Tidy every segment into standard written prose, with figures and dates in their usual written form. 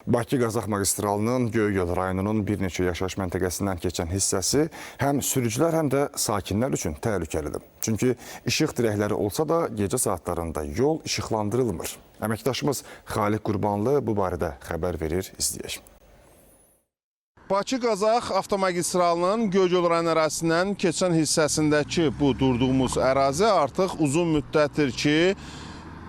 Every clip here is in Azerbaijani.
Bakı-Qazax magistralının Göygöl rayonunun bir neçə yaşayış məntəqəsindən keçən hissəsi həm sürücülər, həm də sakinlər üçün təhlükəlidir. Çünki işıq dirəkləri olsa da gecə saatlarında yol işıqlandırılmır. Əməkdaşımız Xaliq Qurbanlı bu barədə xəbər verir, izləyək. Bakı-Qazax avtomagistralının Göygöl rayon ərazisindən keçən hissəsindəki bu durduğumuz ərazi artıq uzun müddətdir ki,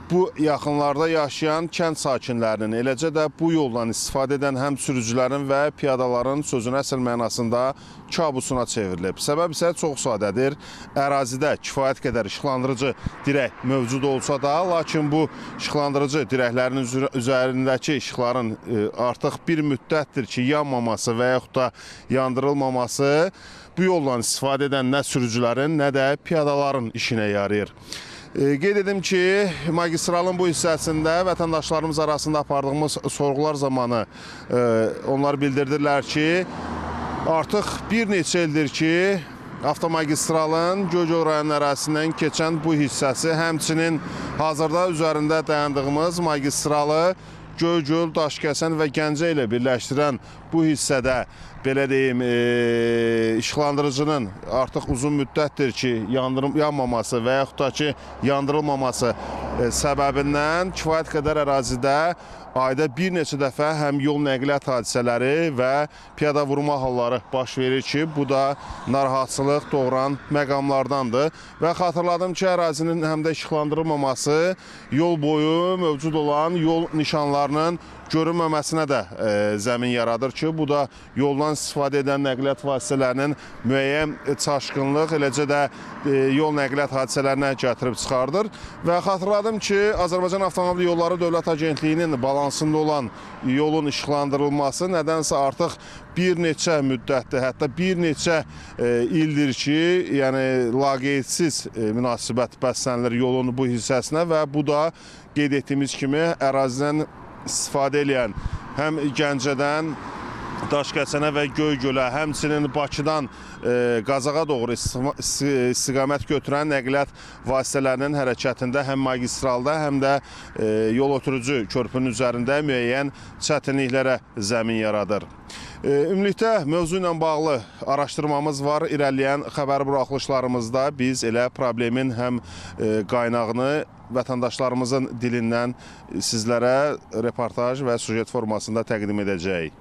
bu yaxınlarda yaşayan kənd sakinlərinin, eləcə də bu yoldan istifadə edən həm sürücülərin və piyadaların sözün əsl mənasında kabusuna çevrilib. Səbəb isə çox sadədir. Ərazidə kifayət qədər işıqlandırıcı dirək mövcud olsa da, lakin bu işıqlandırıcı dirəklərin üzərindəki işıqların artıq bir müddətdir ki, yanmaması və yaxud da yandırılmaması bu yoldan istifadə edən nə sürücülərin, nə də piyadaların işinə yarayır. Qeyd edim ki, magistralın bu hissəsində vətəndaşlarımız arasında apardığımız sorğular zamanı onlar bildirdirlər ki, artıq bir neçə ildir ki, avtomagistralın Göygöl rayon ərazisindən keçən bu hissəsi, həmçinin hazırda üzərində dayandığımız magistralı Göygöl, Daşkəsən və Gəncə ilə birləşdirən bu hissədə belə deyim, işıqlandırıcının artıq uzun müddətdir ki, yanmaması və yaxud da ki, yandırılmaması səbəbindən kifayət qədər ərazidə ayda bir neçə dəfə həm yol nəqliyyat hadisələri və piyada vurma halları baş verir ki, bu da narahatçılıq doğuran məqamlardandır. Və xatırladım ki, ərazinin həm də işıqlandırılmaması yol boyu mövcud olan yol nişanlarının görünməməsinə də zəmin yaradır ki, bu da yoldan istifadə edən nəqliyyat vasitələrinin müəyyən çaşqınlıq, eləcə də yol nəqliyyat hadisələrinə gətirib çıxardır. Və xatırladım ki, Azərbaycan Avtomobil Yolları Dövlət Agentliyinin balansında olan yolun işıqlandırılması nədənsə artıq bir neçə müddətdir, hətta bir neçə ildir ki, yəni laqeydsiz münasibət bəslənilir yolun bu hissəsinə və bu da qeyd etdiyimiz kimi ərazidən istifadə edən həm Gəncədən Daşkəsənə və Göygölə, həmçinin Bakıdan Qazaxa doğru istiqamət götürən nəqliyyat vasitələrinin hərəkətində həm magistralda, həm də yol ötürücü körpünün üzərində müəyyən çətinliklərə zəmin yaradır. Ümumilikdə mövzu ilə bağlı araşdırmamız var. İrəliyən xəbər buraxılışlarımızda biz elə problemin həm qaynağını vətəndaşlarımızın dilindən sizlərə reportaj və süjet formasında təqdim edəcəyik.